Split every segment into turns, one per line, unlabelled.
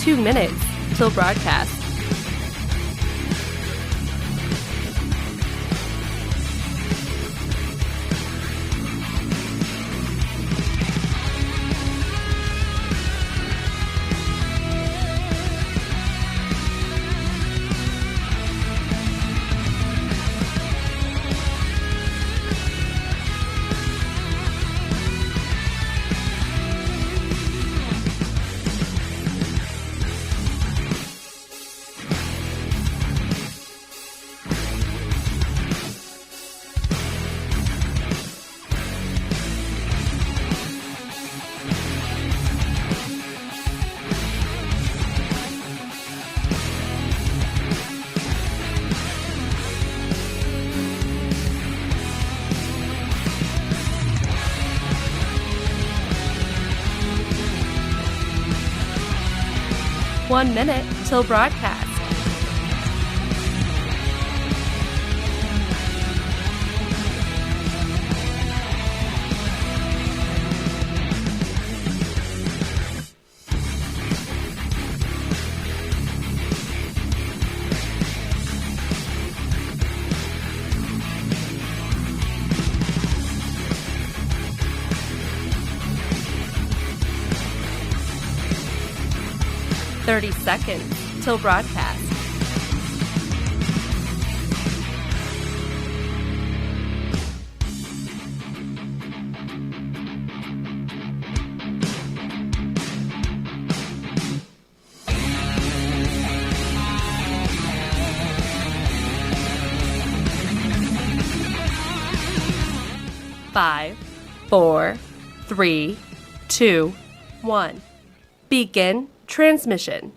2 minutes till broadcast. One minute till broadcast. Thirty seconds till broadcast. Five, 4, 3, 2, 1. Begin transmission.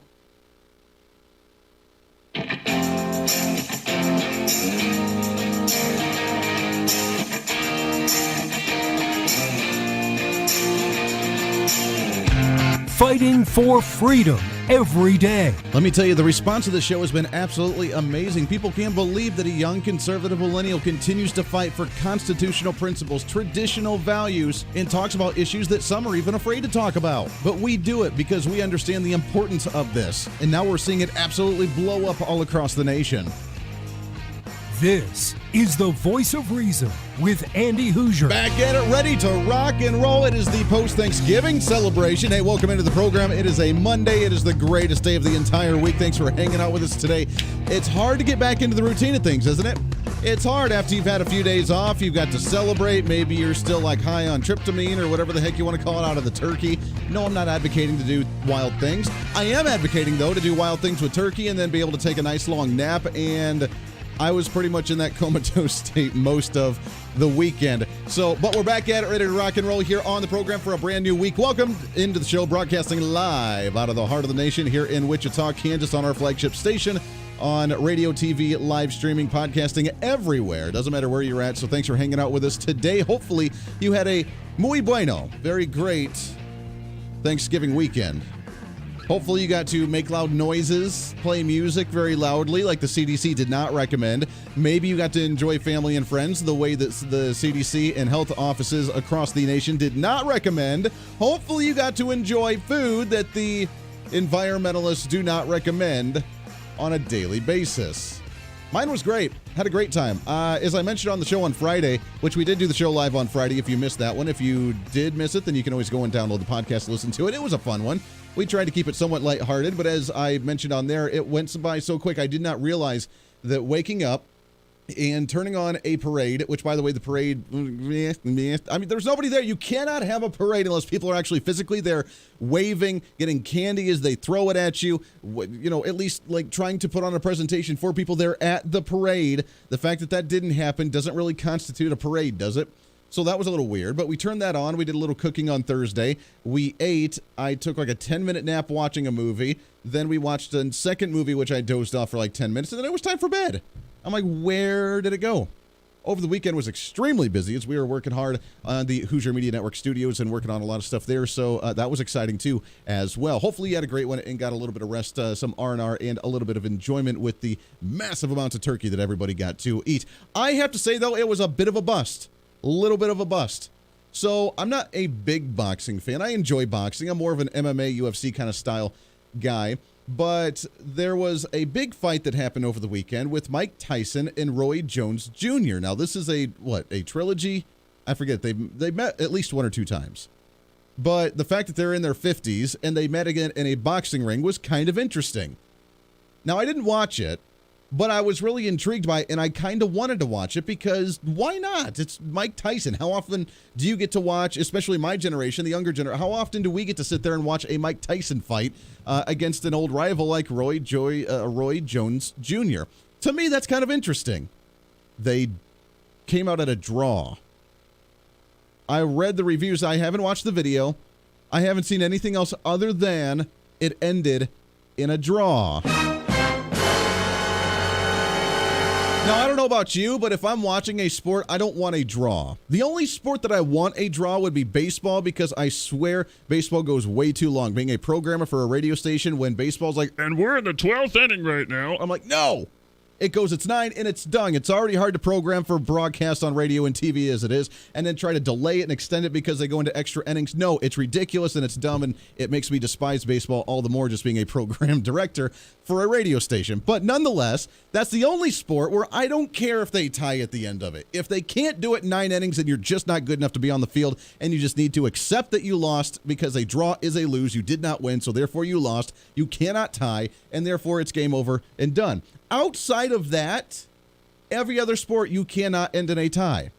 Fighting for freedom every day.
Let me tell you, the response to the show has been absolutely amazing. People can't believe that a young conservative millennial continues to fight for constitutional principles, traditional values, and talks about issues that some are even afraid to talk about. But we do it because we understand the importance of this, and now we're seeing it absolutely blow up all across the nation.
This is the Voice of Reason with Andy Hooser.
Back at it, ready to rock and roll. It is the post-Thanksgiving celebration. Hey, welcome into the program. It is a Monday. It is the greatest day of the entire week. Thanks for hanging out with us today. It's hard to get back into the routine of things, isn't it? It's hard after you've had a few days off. You've got to celebrate. Maybe you're still like high on tryptamine or whatever the heck you want to call it out of the turkey. No, I'm not advocating to do wild things. I am advocating, though, to do wild things with turkey and then be able to take a nice long nap. And I was pretty much in that comatose state most of the weekend. But we're back at it, ready to rock and roll here on the program for a brand new week. Welcome into the show, broadcasting live out of the heart of the nation here in Wichita, Kansas, on our flagship station, on radio, TV, live streaming, podcasting, everywhere. Doesn't matter where you're at. So thanks for hanging out with us today. Hopefully you had a muy bueno, very great Thanksgiving weekend. Hopefully you got to make loud noises, play music very loudly like the CDC did not recommend. Maybe you got to enjoy family and friends the way that the CDC and health offices across the nation did not recommend. Hopefully you got to enjoy food that the environmentalists do not recommend on a daily basis. Mine was great. Had a great time. As I mentioned on the show on Friday, which we did do the show live on Friday if you missed that one. If you did miss it, then you can always go and download the podcast and listen to it. It was a fun one. We tried to keep it somewhat lighthearted, but as I mentioned on there, it went by so quick. I did not realize that waking up and turning on a parade, which, by the way, the parade, I mean, there's nobody there. You cannot have a parade unless people are actually physically there waving, getting candy as they throw it at you, you know, at least like trying to put on a presentation for people there at the parade. The fact that that didn't happen doesn't really constitute a parade, does it? So that was a little weird, but we turned that on. We did a little cooking on Thursday. We ate. I took like a 10-minute nap watching a movie. Then we watched a second movie, which I dozed off for like 10 minutes, and then it was time for bed. I'm like, where did it go? Over the weekend was extremely busy as we were working hard on the Hooser Media Network studios and working on a lot of stuff there. So that was exciting too as well. Hopefully you had a great one and got a little bit of rest, some R&R, and a little bit of enjoyment with the massive amounts of turkey that everybody got to eat. I have to say, though, it was a bit of a bust. A little bit of a bust. So I'm not a big boxing fan. I enjoy boxing. I'm more of an MMA, UFC kind of style guy. But there was a big fight that happened over the weekend with Mike Tyson and Roy Jones Jr. Now, this is a trilogy? I forget. They met at least one or two times. But the fact that they're in their 50s and they met again in a boxing ring was kind of interesting. Now, I didn't watch it, but I was really intrigued by it, and I kind of wanted to watch it because why not? It's Mike Tyson. How often do you get to watch, especially my generation, the younger generation, how often do we get to sit there and watch a Mike Tyson fight against an old rival like Roy Jones Jr.? To me, that's kind of interesting. They came out at a draw. I read the reviews. I haven't watched the video. I haven't seen anything else other than it ended in a draw. Now, I don't know about you, but if I'm watching a sport, I don't want a draw. The only sport that I want a draw would be baseball, because I swear baseball goes way too long. Being a programmer for a radio station, when baseball's like, and we're in the 12th inning right now, I'm like, no. It's 9 and it's done. It's already hard to program for broadcast on radio and TV as it is, and then try to delay it and extend it because they go into extra innings. No, it's ridiculous and it's dumb, and it makes me despise baseball all the more just being a program director for a radio station. But nonetheless, that's the only sport where I don't care if they tie at the end of it. If they can't do it in 9 innings, then you're just not good enough to be on the field, and you just need to accept that you lost, because a draw is a lose. You did not win, so therefore you lost. You cannot tie, and therefore it's game over and done. Outside of that, every other sport you cannot end in a tie.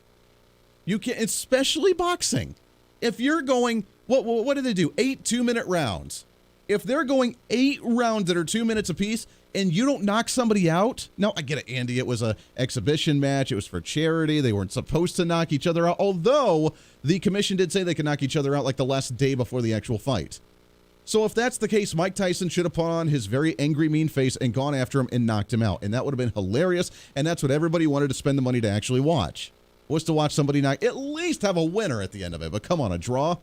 You can, especially boxing. If you're going, what do they do? 8 2-minute rounds. If they're going 8 rounds that are 2 minutes apiece, and you don't knock somebody out, now I get it, Andy. It was an exhibition match. It was for charity. They weren't supposed to knock each other out. Although the commission did say they could knock each other out like the last day before the actual fight. So if that's the case, Mike Tyson should have put on his very angry, mean face and gone after him and knocked him out. And that would have been hilarious. And that's what everybody wanted to spend the money to actually watch, was to watch somebody knock, at least have a winner at the end of it. But come on, a draw?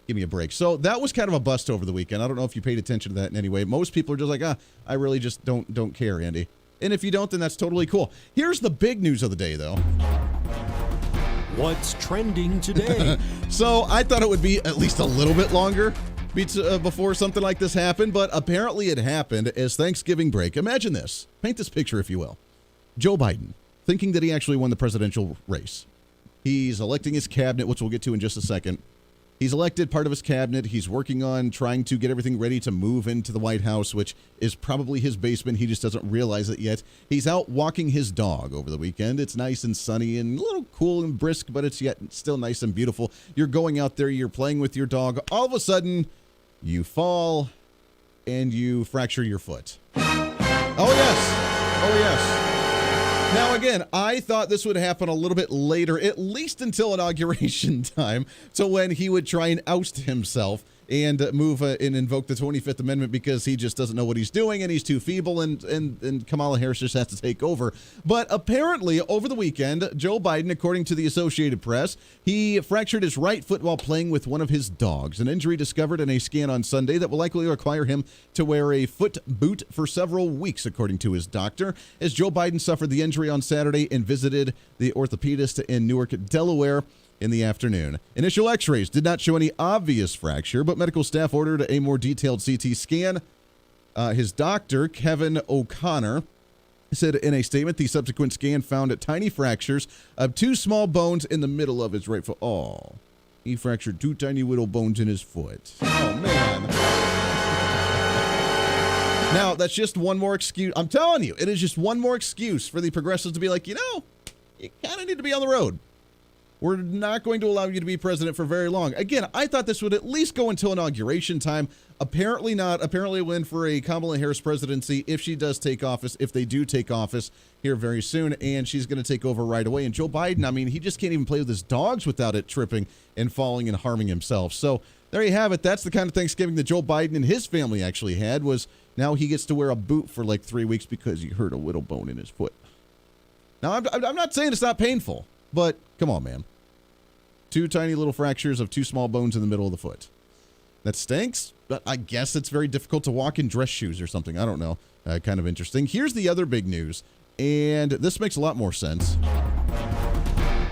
Give me a break. So that was kind of a bust over the weekend. I don't know if you paid attention to that in any way. Most people are just like, I really just don't care, Andy. And if you don't, then that's totally cool. Here's the big news of the day, though.
What's trending today?
So I thought it would be at least a little bit longer before something like this happened, but apparently it happened as Thanksgiving break. Imagine this. Paint this picture, if you will. Joe Biden, thinking that he actually won the presidential race. He's electing his cabinet, which we'll get to in just a second. He's elected part of his cabinet. He's working on trying to get everything ready to move into the White House, which is probably his basement. He just doesn't realize it yet. He's out walking his dog over the weekend. It's nice and sunny and a little cool and brisk, but it's yet still nice and beautiful. You're going out there, you're playing with your dog. All of a sudden, you fall and you fracture your foot. Oh, yes. Now, again, I thought this would happen a little bit later, at least until inauguration time, so when he would try and oust himself and move and invoke the 25th Amendment, because he just doesn't know what he's doing and he's too feeble, and Kamala Harris just has to take over. But apparently, over the weekend, Joe Biden, according to the Associated Press, he fractured his right foot while playing with one of his dogs, an injury discovered in a scan on Sunday that will likely require him to wear a foot boot for several weeks, according to his doctor, as Joe Biden suffered the injury on Saturday and visited the orthopedist in Newark, Delaware, in the afternoon. Initial x-rays did not show any obvious fracture, but medical staff ordered a more detailed CT scan. His doctor, Kevin O'Connor, said in a statement the subsequent scan found tiny fractures of 2 small bones in the middle of his right foot. Oh, he fractured 2 tiny little bones in his foot. Oh, man. Now, that's just one more excuse. I'm telling you, it is just one more excuse for the progressives to be like, you kind of need to be on the road. We're not going to allow you to be president for very long. Again, I thought this would at least go until inauguration time. Apparently not. Apparently it went for a Kamala Harris presidency if she does take office, if they do take office here very soon, and she's going to take over right away. And Joe Biden, I mean, he just can't even play with his dogs without it tripping and falling and harming himself. So there you have it. That's the kind of Thanksgiving that Joe Biden and his family actually had, was now he gets to wear a boot for like 3 weeks because he hurt a little bone in his foot. Now, I'm not saying it's not painful, but come on, man. 2 tiny little fractures of 2 small bones in the middle of the foot. That stinks, but I guess it's very difficult to walk in dress shoes or something. I don't know. Kind of interesting. Here's the other big news, and this makes a lot more sense.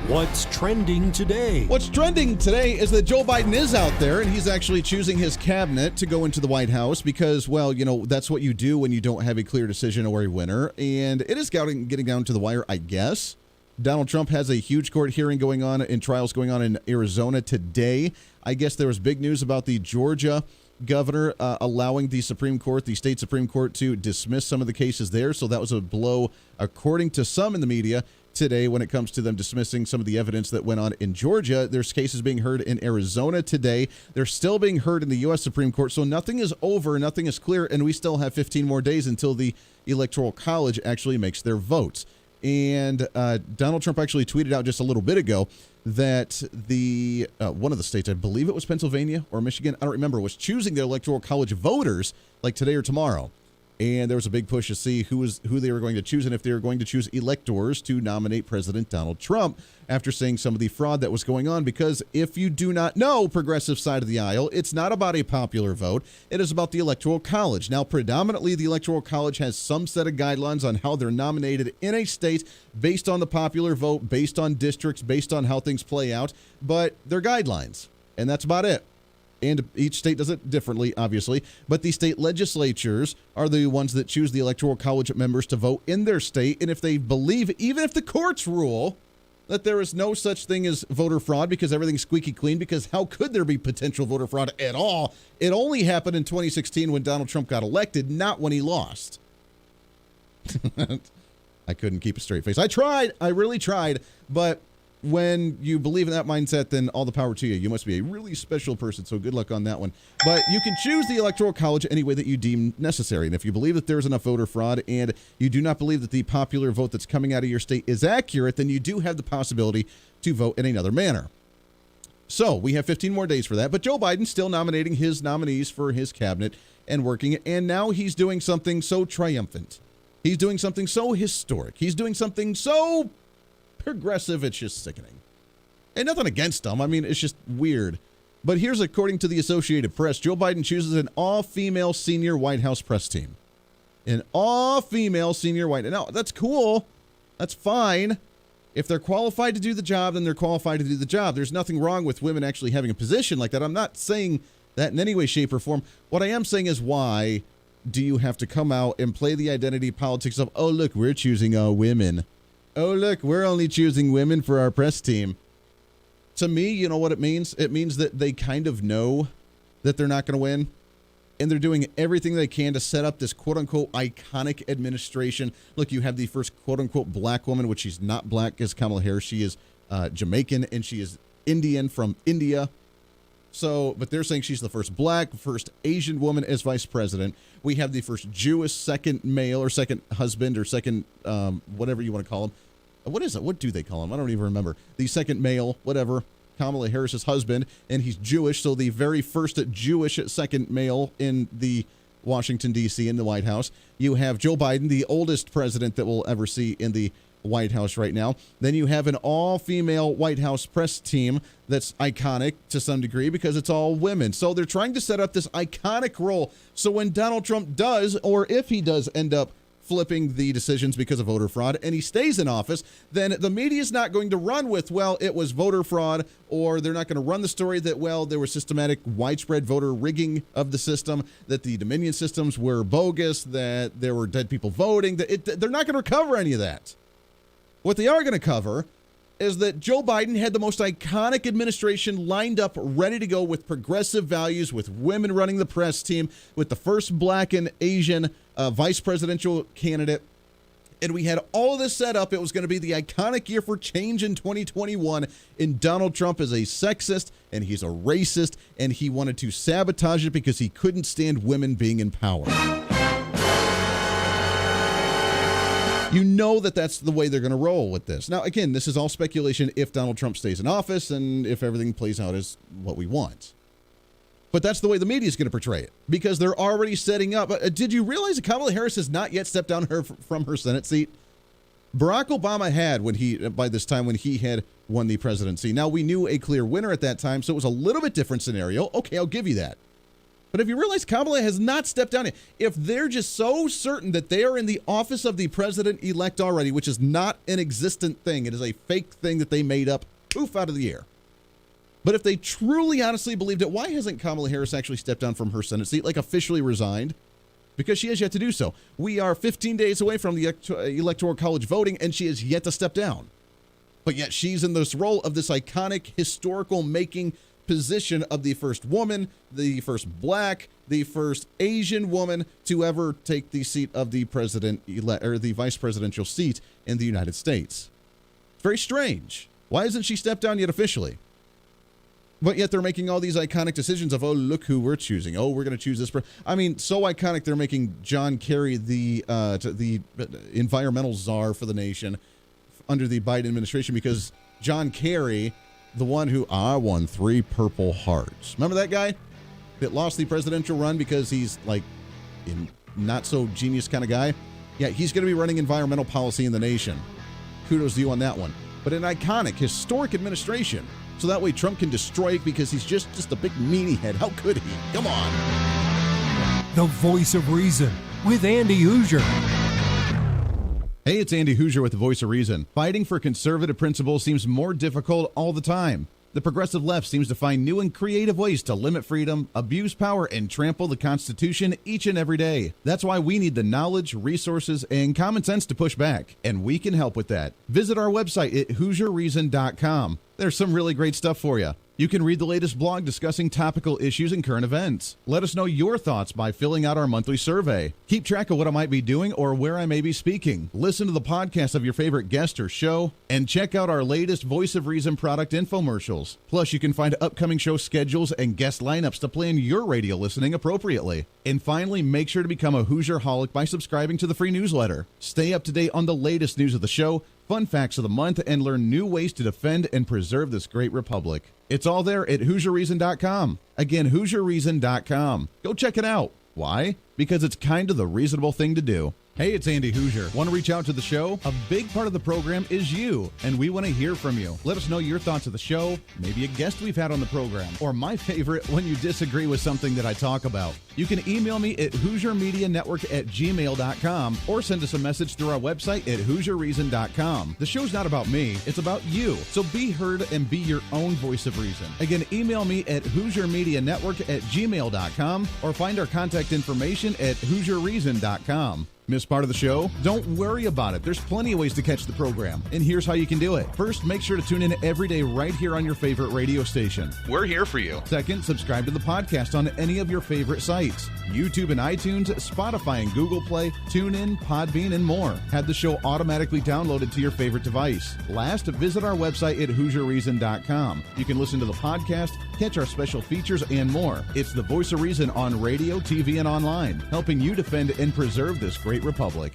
What's trending today?
What's trending today is that Joe Biden is out there and he's actually choosing his cabinet to go into the White House because, well, that's what you do when you don't have a clear decision or a winner. And it is getting down to the wire, I guess. Donald Trump has a huge court hearing going on and trials going on in Arizona today. I guess there was big news about the Georgia governor allowing the Supreme Court, the state Supreme Court, to dismiss some of the cases there. So that was a blow, according to some in the media today, when it comes to them dismissing some of the evidence that went on in Georgia. There's cases being heard in Arizona today. They're still being heard in the U.S. Supreme Court. So nothing is over, nothing is clear, and we still have 15 more days until the Electoral College actually makes their votes. And Donald Trump actually tweeted out just a little bit ago that the one of the states, I believe it was Pennsylvania or Michigan, I don't remember, was choosing their Electoral College voters like today or tomorrow. And there was a big push to see who they were going to choose and if they were going to choose electors to nominate President Donald Trump after seeing some of the fraud that was going on. Because if you do not know, progressive side of the aisle, it's not about a popular vote. It is about the Electoral College. Now, predominantly, the Electoral College has some set of guidelines on how they're nominated in a state based on the popular vote, based on districts, based on how things play out. But they're guidelines, and that's about it. And each state does it differently, obviously. But the state legislatures are the ones that choose the Electoral College members to vote in their state. And if they believe, even if the courts rule that there is no such thing as voter fraud because everything's squeaky clean, because how could there be potential voter fraud at all? It only happened in 2016 when Donald Trump got elected, not when he lost. I couldn't keep a straight face. I tried. I really tried. But when you believe in that mindset, then all the power to you. You must be a really special person, so good luck on that one. But you can choose the Electoral College any way that you deem necessary. And if you believe that there's enough voter fraud and you do not believe that the popular vote that's coming out of your state is accurate, then you do have the possibility to vote in another manner. So we have 15 more days for that. But Joe Biden's still nominating his nominees for his cabinet and working it. And now he's doing something so triumphant. He's doing something so historic. He's doing something so progressive, it's just sickening. And nothing against them. I mean, it's just weird. But here's, according to the Associated Press, Joe Biden chooses an all-female senior White House press team. An all-female senior White House. Now, that's cool. That's fine. If they're qualified to do the job, then they're qualified to do the job. There's nothing wrong with women actually having a position like that. I'm not saying that in any way, shape, or form. What I am saying is, why do you have to come out and play the identity politics of, oh, look, we're choosing women. Oh, look, we're only choosing women for our press team. To me, you know what it means? It means that they kind of know that they're not going to win, and they're doing everything they can to set up this quote-unquote iconic administration. Look, you have the first quote-unquote black woman, which she's not black as Kamala Harris. She is Jamaican, and she is Indian from India. So, but they're saying she's the first black, first Asian woman as vice president. We have the first Jewish second male or second husband or second, whatever you want to call him. What is it? What do they call him? I don't even remember. The second male, whatever, Kamala Harris's husband, and he's Jewish. So the very first Jewish second male in the Washington, D.C., in the White House. You have Joe Biden, the oldest president that we'll ever see in the White House right now. Then you have an all-female White House press team that's iconic to some degree because it's all women. So they're trying to set up this iconic role. So when Donald Trump does, or if he does end up flipping the decisions because of voter fraud and he stays in office, then the media is not going to run with, well, it was voter fraud, or they're not going to run the story that, well, there was systematic widespread voter rigging of the system, that the Dominion systems were bogus, that there were dead people voting. They're not going to cover any of that. What they are going to cover is that Joe Biden had the most iconic administration lined up, ready to go, with progressive values, with women running the press team, with the first black and Asian vice presidential candidate. And we had all this set up. It was going to be the iconic year for change in 2021. And Donald Trump is a sexist, and he's a racist, and he wanted to sabotage it because he couldn't stand women being in power. You know that that's the way they're going to roll with this. Now, again, this is all speculation if Donald Trump stays in office and if everything plays out as what we want. But that's the way the media is going to portray it, because they're already setting up. Did you realize that Kamala Harris has not yet stepped down from her Senate seat? Barack Obama had by this time when he had won the presidency. Now, we knew a clear winner at that time, so it was a little bit different scenario. Okay, I'll give you that. But if you realize Kamala has not stepped down yet, if they're just so certain that they are in the office of the president-elect already, which is not an existent thing, it is a fake thing that they made up, poof, out of the air. But if they truly, honestly believed it, why hasn't Kamala Harris actually stepped down from her Senate seat, like officially resigned? Because she has yet to do so. We are 15 days away from the Electoral College voting, and she has yet to step down. But yet she's in this role of this iconic, historical-making position of the first woman, the first black, the first Asian woman to ever take the seat of the president-elect, or the vice presidential seat in the United States. It's very strange. Why hasn't she stepped down yet officially? But yet they're making all these iconic decisions of, oh, look who we're choosing. Oh, we're going to choose this. I mean, so iconic they're making John Kerry the environmental czar for the nation under the Biden administration because John Kerry, the one who, I won 3 Purple Hearts. Remember that guy that lost the presidential run because he's like a not so genius kind of guy? Yeah, he's going to be running environmental policy in the nation. Kudos to you on that one. But an iconic, historic administration. So that way Trump can destroy it because he's just a big meanie head. How could he? Come on.
The voice of reason with Andy Hooser.
Hey, it's Andy Hooser with the Voice of Reason. Fighting for conservative principles seems more difficult all the time. The progressive left seems to find new and creative ways to limit freedom, abuse power, and trample the Constitution each and every day. That's why we need the knowledge, resources, and common sense to push back, and we can help with that. Visit our website at HooserReason.com. There's some really great stuff for you. You can read the latest blog discussing topical issues and current events. Let us know your thoughts by filling out our monthly survey. Keep track of what I might be doing or where I may be speaking. Listen to the podcast of your favorite guest or show, and check out our latest Voice of Reason product infomercials. Plus, you can find upcoming show schedules and guest lineups to plan your radio listening appropriately. And finally, make sure to become a Hoosier-holic by subscribing to the free newsletter. Stay up to date on the latest news of the show, fun facts of the month, and learn new ways to defend and preserve this great republic. It's all there at HooserReason.com. Again, HooserReason.com. Go check it out. Why? Because it's kind of the reasonable thing to do. Hey, it's Andy Hooser. Want to reach out to the show? A big part of the program is you, and we want to hear from you. Let us know your thoughts of the show, maybe a guest we've had on the program, or my favorite, when you disagree with something that I talk about. You can email me at HooserMediaNetwork@gmail.com or send us a message through our website at HooserReason.com. The show's not about me, it's about you. So be heard and be your own voice of reason. Again, email me at HooserMediaNetwork@gmail.com or find our contact information at HooserReason.com. Miss part of the show? Don't worry about it. There's plenty of ways to catch the program, and here's how you can do it. First, make sure to tune in every day right here on your favorite radio station. We're here for you. Second, subscribe to the podcast on any of your favorite sites. YouTube and iTunes, Spotify and Google Play, TuneIn, Podbean, and more. Have the show automatically downloaded to your favorite device. Last, visit our website at HooserReason.com. You can listen to the podcast, catch our special features, and more. It's the Voice of Reason on radio, TV, and online, helping you defend and preserve this great republic.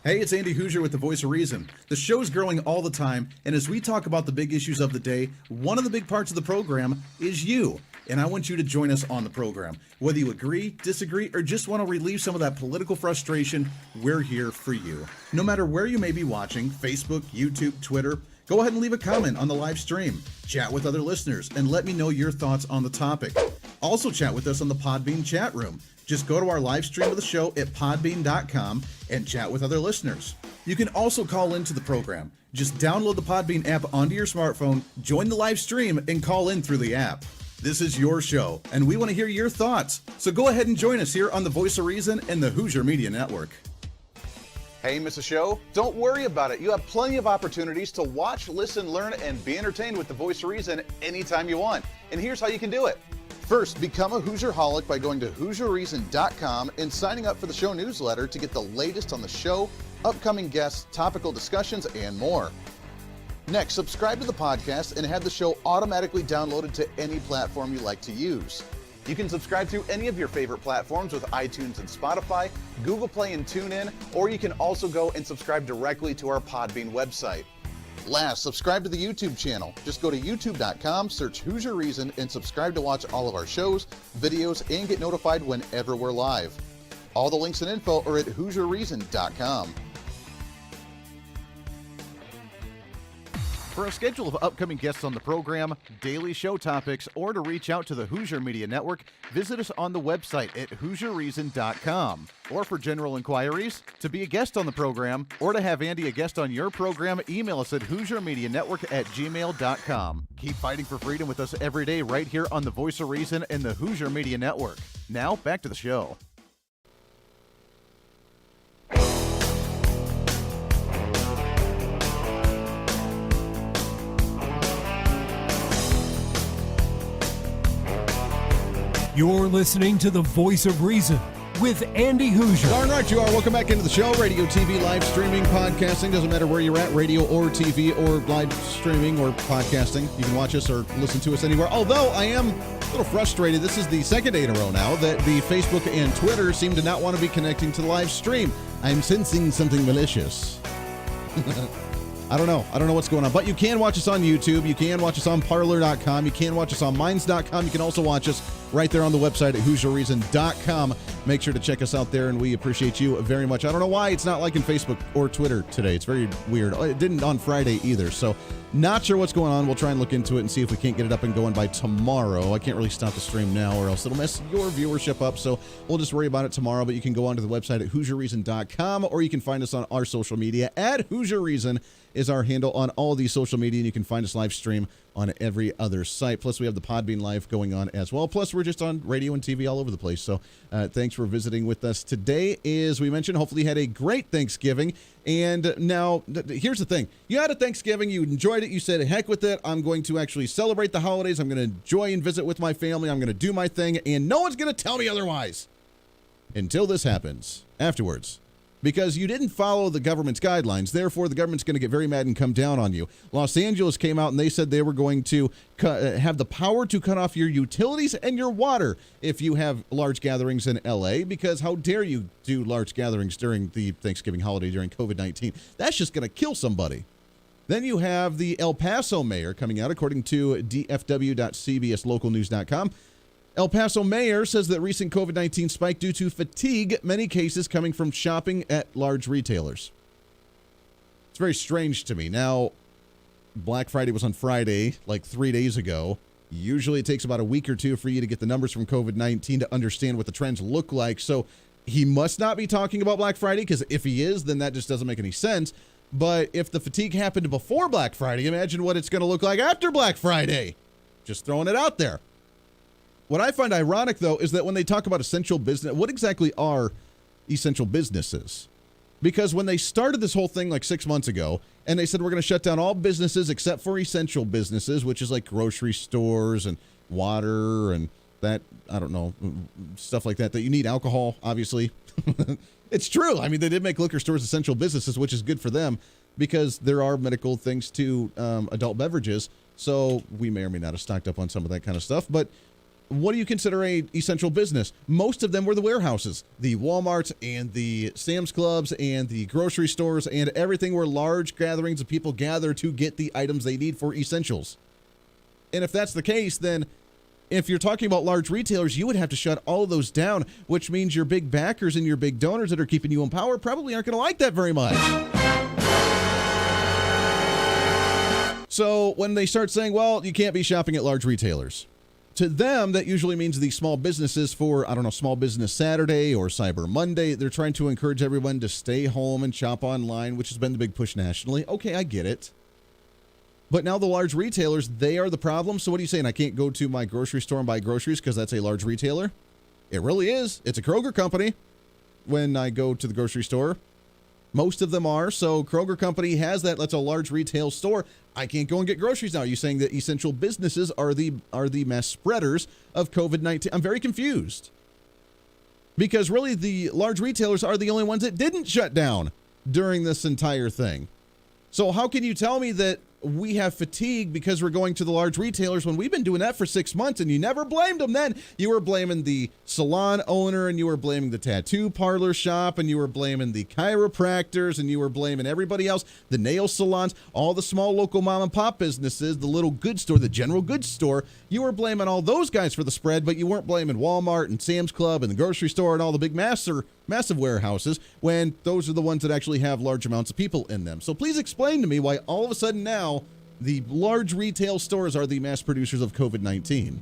Hey, it's Andy Hooser with the Voice of Reason. The show's growing all the time, and as we talk about the big issues of the day, one of the big parts of the program is you. And I want you to join us on the program. Whether you agree, disagree, or just want to relieve some of that political frustration, we're here for you. No matter where you may be watching, Facebook, YouTube, Twitter, go ahead and leave a comment on the live stream. Chat with other listeners and let me know your thoughts on the topic. Also chat with us on the Podbean chat room. Just go to our live stream of the show at podbean.com and chat with other listeners. You can also call into the program. Just download the Podbean app onto your smartphone, join the live stream, and call in through the app. This is your show, and we want to hear your thoughts. So go ahead and join us here on the Voice of Reason and the Hooser Media Network. Hey, miss a show? Don't worry about it. You have plenty of opportunities to watch, listen, learn, and be entertained with the Voice of Reason anytime you want. And here's how you can do it. First, become a Hoosier-holic by going to HooserReason.com and signing up for the show newsletter to get the latest on the show, upcoming guests, topical discussions, and more. Next, subscribe to the podcast and have the show automatically downloaded to any platform you like to use. You can subscribe through any of your favorite platforms with iTunes and Spotify, Google Play and TuneIn, or you can also go and subscribe directly to our Podbean website. Last, subscribe to the YouTube channel. Just go to youtube.com, search Hooser Reason, and subscribe to watch all of our shows, videos, and get notified whenever we're live. All the links and info are at HooserReason.com.
For a schedule of upcoming guests on the program, daily show topics, or to reach out to the Hooser Media Network, visit us on the website at HooserReason.com. Or for general inquiries, to be a guest on the program, or to have Andy a guest on your program, email us at HooserMediaNetwork@gmail.com. Keep fighting for freedom with us every day right here on the Voice of Reason and the Hooser Media Network. Now, back to the show.
You're listening to the Voice of Reason with Andy Hooser.
Darn right you are. Welcome back into the show. Radio, TV, live streaming, podcasting. Doesn't matter where you're at, radio or TV or live streaming or podcasting. You can watch us or listen to us anywhere. Although I am a little frustrated. This is the second day in a row now that the Facebook and Twitter seem to not want to be connecting to the live stream. I'm sensing something malicious. I don't know what's going on, but you can watch us on YouTube. You can watch us on Parler.com. You can watch us on Minds.com. You can also watch us right there on the website at HooserReason.com. Make sure to check us out there, and we appreciate you very much. I don't know why it's not like in Facebook or Twitter today. It's very weird. It didn't on Friday either, so not sure what's going on. We'll try and look into it and see if we can't get it up and going by tomorrow. I can't really stop the stream now, or else it'll mess your viewership up, so we'll just worry about it tomorrow. But you can go onto the website at HooserReason.com, or you can find us on our social media at Hooser Reason is our handle on all these social media, and you can find us live stream on every other site. Plus, we have the Podbean Live going on as well. Plus, we're just on radio and TV all over the place. So thanks for visiting with us today. As we mentioned, hopefully you had a great Thanksgiving. And now, here's the thing. You had a Thanksgiving. You enjoyed it. You said, heck with it. I'm going to actually celebrate the holidays. I'm going to enjoy and visit with my family. I'm going to do my thing. And no one's going to tell me otherwise until this happens afterwards. Because you didn't follow the government's guidelines. Therefore, the government's going to get very mad and come down on you. Los Angeles came out and they said they were going to have the power to cut off your utilities and your water if you have large gatherings in L.A. Because how dare you do large gatherings during the Thanksgiving holiday during COVID-19? That's just going to kill somebody. Then you have the El Paso mayor coming out, according to dfw.cbslocalnews.com. El Paso mayor says that recent COVID-19 spike due to fatigue, many cases coming from shopping at large retailers. It's very strange to me. Now, Black Friday was on Friday, like 3 days ago. Usually it takes about a week or two for you to get the numbers from COVID-19 to understand what the trends look like. So he must not be talking about Black Friday, because if he is, then that just doesn't make any sense. But if the fatigue happened before Black Friday, imagine what it's going to look like after Black Friday. Just throwing it out there. What I find ironic, though, is that when they talk about essential business, what exactly are essential businesses? Because when they started this whole thing like 6 months ago, and they said we're going to shut down all businesses except for essential businesses, which is like grocery stores and water and that, I don't know, stuff like that you need alcohol, obviously. It's true. I mean, they did make liquor stores essential businesses, which is good for them because there are medical things to adult beverages. So we may or may not have stocked up on some of that kind of stuff, but what do you consider a essential business? Most of them were the warehouses, the Walmarts and the Sam's Clubs and the grocery stores and everything where large gatherings of people gather to get the items they need for essentials. And if that's the case, then if you're talking about large retailers, you would have to shut all of those down, which means your big backers and your big donors that are keeping you in power probably aren't going to like that very much. So when they start saying, well, you can't be shopping at large retailers, to them, that usually means the small businesses for, I don't know, Small Business Saturday or Cyber Monday. They're trying to encourage everyone to stay home and shop online, which has been the big push nationally. Okay, I get it. But now the large retailers, they are the problem. So what are you saying? I can't go to my grocery store and buy groceries because that's a large retailer? It really is. It's a Kroger company when I go to the grocery store. Most of them are. So Kroger company has that. That's a large retail store. I can't go and get groceries now. Are you saying that essential businesses are the mass spreaders of COVID-19? I'm very confused. Because really the large retailers are the only ones that didn't shut down during this entire thing. So how can you tell me that we have fatigue because we're going to the large retailers when we've been doing that for 6 months and you never blamed them then? You were blaming the salon owner and you were blaming the tattoo parlor shop and you were blaming the chiropractors and you were blaming everybody else, the nail salons, all the small local mom and pop businesses, the little goods store, the general goods store. You were blaming all those guys for the spread, but you weren't blaming Walmart and Sam's Club and the grocery store and all the big massive warehouses when those are the ones that actually have large amounts of people in them. So please explain to me why all of a sudden now The large retail stores are the mass producers of COVID-19.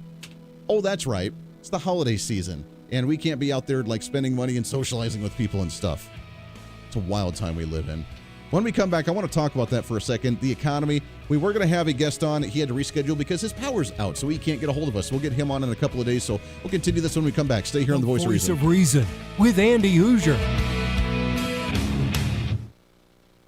Oh, that's right. It's the holiday season, and we can't be out there like spending money and socializing with people and stuff. It's a wild time we live in. When we come back, I want to talk about that for a second. The economy. We were going to have a guest on. He had to reschedule because his power's out, so he can't get a hold of us. We'll get him on in a couple of days, so we'll continue this when we come back. Stay here on The Voice of Reason.
Voice of Reason with Andy Hooser.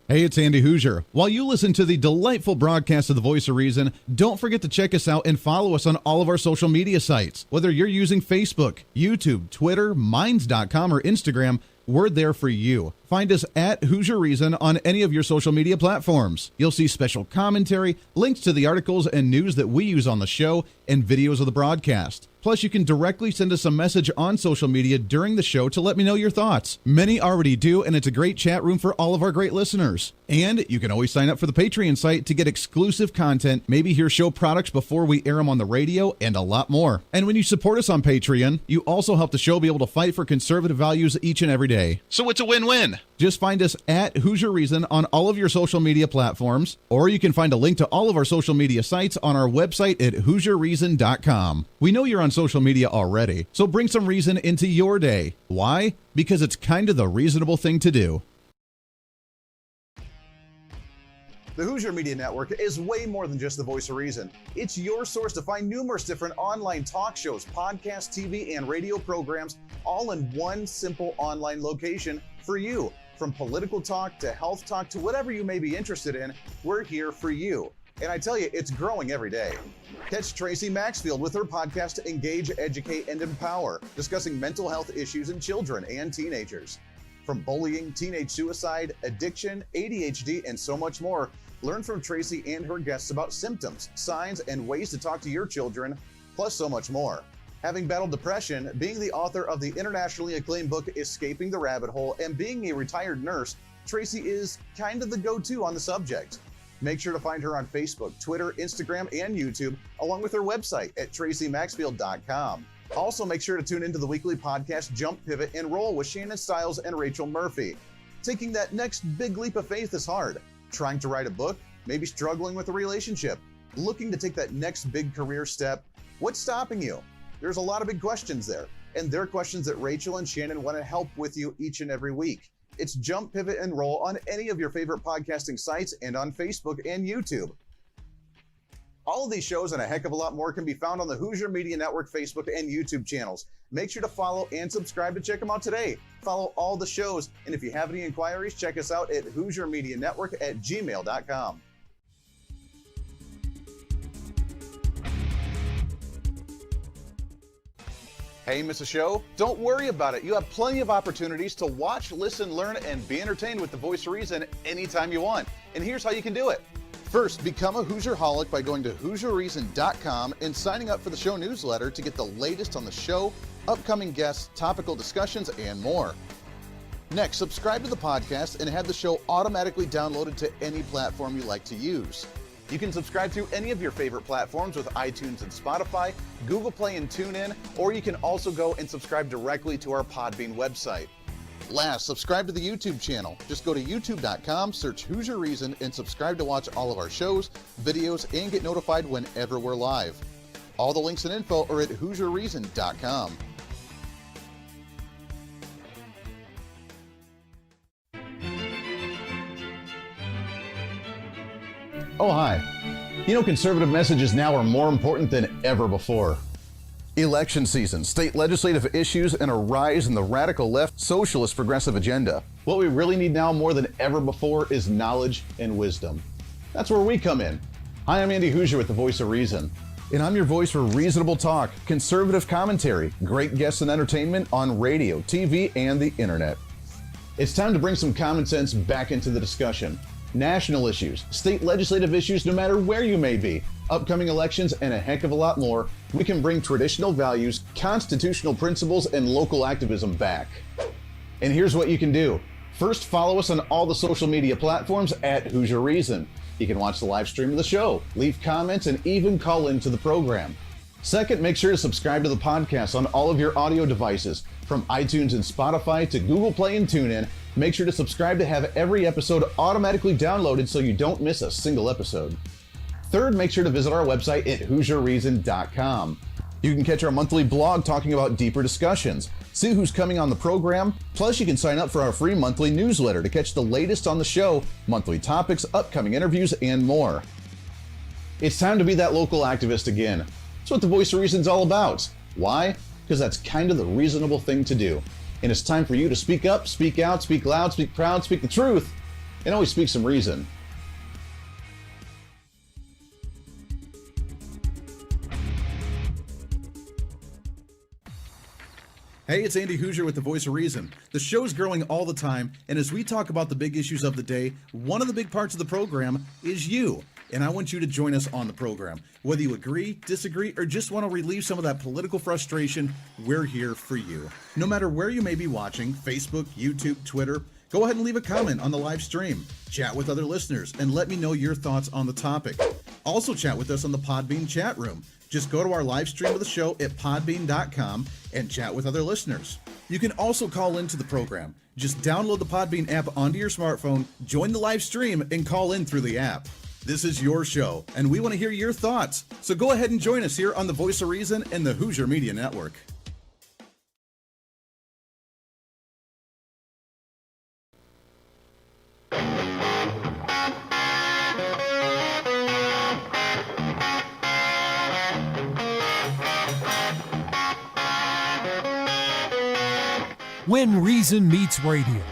Hey, it's Andy Hooser. While you listen to the delightful broadcast of The Voice of Reason, don't forget to check us out and follow us on all of our social media sites. Whether you're using Facebook, YouTube, Twitter, Minds.com, or Instagram, we're there for you. Find us at Hooser Reason on any of your social media platforms. You'll see special commentary, links to the articles and news that we use on the show, and videos of the broadcast. Plus, you can directly send us a message on social media during the show to let me know your thoughts. Many already do, and it's a great chat room for all of our great listeners. And you can always sign up for the Patreon site to get exclusive content, maybe hear show products before we air them on the radio, and a lot more. And when you support us on Patreon, you also help the show be able to fight for conservative values each and every day. So it's a win-win. Just find us at Hooser Reason on all of your social media platforms, or you can find a link to all of our social media sites on our website at HooserReason.com. We know you're on social media already, so bring some reason into your day. Why? Because it's kind of the reasonable thing to do.
The Hooser Media Network is way more than just the voice of reason. It's your source to find numerous different online talk shows, podcasts, TV, and radio programs, all in one simple online location for you. From political talk to health talk to whatever you may be interested in, we're here for you. And I tell you, it's growing every day. Catch Tracy Maxfield with her podcast, Engage, Educate, and Empower, discussing mental health issues in children and teenagers. From bullying, teenage suicide, addiction, ADHD, and so much more, learn from Tracy and her guests about symptoms, signs, and ways to talk to your children, plus so much more. Having battled depression, being the author of the internationally acclaimed book, Escaping the Rabbit Hole, and being a retired nurse, Tracy is kind of the go-to on the subject. Make sure to find her on Facebook, Twitter, Instagram, and YouTube, along with her website at tracymaxfield.com. Also, make sure to tune into the weekly podcast, Jump, Pivot, and Roll with Shannon Stiles and Rachel Murphy. Taking that next big leap of faith is hard. Trying to write a book, maybe struggling with a relationship, looking to take that next big career step. What's stopping you? There's a lot of big questions there, and they're questions that Rachel and Shannon want to help with you each and every week. It's Jump, Pivot, and Roll on any of your favorite podcasting sites and on Facebook and YouTube. All of these shows and a heck of a lot more can be found on the Hooser Media Network Facebook and YouTube channels. Make sure to follow and subscribe to check them out today. Follow all the shows, and if you have any inquiries, check us out at HooserMediaNetwork@gmail.com. Hey, miss a show? Don't worry about it. You have plenty of opportunities to watch, listen, learn, and be entertained with The Voice of Reason anytime you want. And here's how you can do it. First, become a Hooserholic by going to HooserReason.com and signing up for the show newsletter to get the latest on the show, upcoming guests, topical discussions, and more. Next, subscribe to the podcast and have the show automatically downloaded to any platform you like to use. You can subscribe through any of your favorite platforms with iTunes and Spotify, Google Play and TuneIn, or you can also go and subscribe directly to our Podbean website. Last, subscribe to the YouTube channel. Just go to youtube.com, search Hooser Reason, and subscribe to watch all of our shows, videos, and get notified whenever we're live. All the links and info are at HooserReason.com. Oh, hi. You know, conservative messages now are more important than ever before. Election season, state legislative issues, and a rise in the radical left socialist progressive agenda. What we really need now more than ever before is knowledge and wisdom. That's where we come in. Hi, I'm Andy Hooser with The Voice of Reason, and I'm your voice for reasonable talk, conservative commentary, great guests and entertainment on radio, TV, and the internet. It's time to bring some common sense back into the discussion. National issues, state legislative issues, no matter where you may be, upcoming elections, and a heck of a lot more, we can bring traditional values, constitutional principles, and local activism back. And here's what you can do. First, follow us on all the social media platforms at Hooser Reason. You can watch the live stream of the show, leave comments, and even call into the program. Second, make sure to subscribe to the podcast on all of your audio devices, from iTunes and Spotify to Google Play and TuneIn. Make sure to subscribe to have every episode automatically downloaded so you don't miss a single episode. Third, make sure to visit our website at HooserReason.com. You can catch our monthly blog talking about deeper discussions, see who's coming on the program, plus you can sign up for our free monthly newsletter to catch the latest on the show, monthly topics, upcoming interviews, and more. It's time to be that local activist again. That's what the Voice of Reason's all about. Why? Because that's kind of the reasonable thing to do. And it's time for you to speak up, speak out, speak loud, speak proud, speak the truth, and always speak some reason.
Hey, it's Andy Hooser with the Voice of Reason. The show's growing all the time, and as we talk about the big issues of the day, one of the big parts of the program is you. And I want you to join us on the program. Whether you agree, disagree, or just want to relieve some of that political frustration, we're here for you. No matter where you may be watching, Facebook, YouTube, Twitter, go ahead and leave a comment on the live stream. Chat with other listeners and let me know your thoughts on the topic. Also chat with us on the Podbean chat room. Just go to our live stream of the show at podbean.com and chat with other listeners. You can also call into the program. Just download the Podbean app onto your smartphone, join the live stream, and call in through the app. This is your show, and we want to hear your thoughts. So go ahead and join us here on the Voice of Reason and the Hooser Media Network.
When Reason Meets Radio.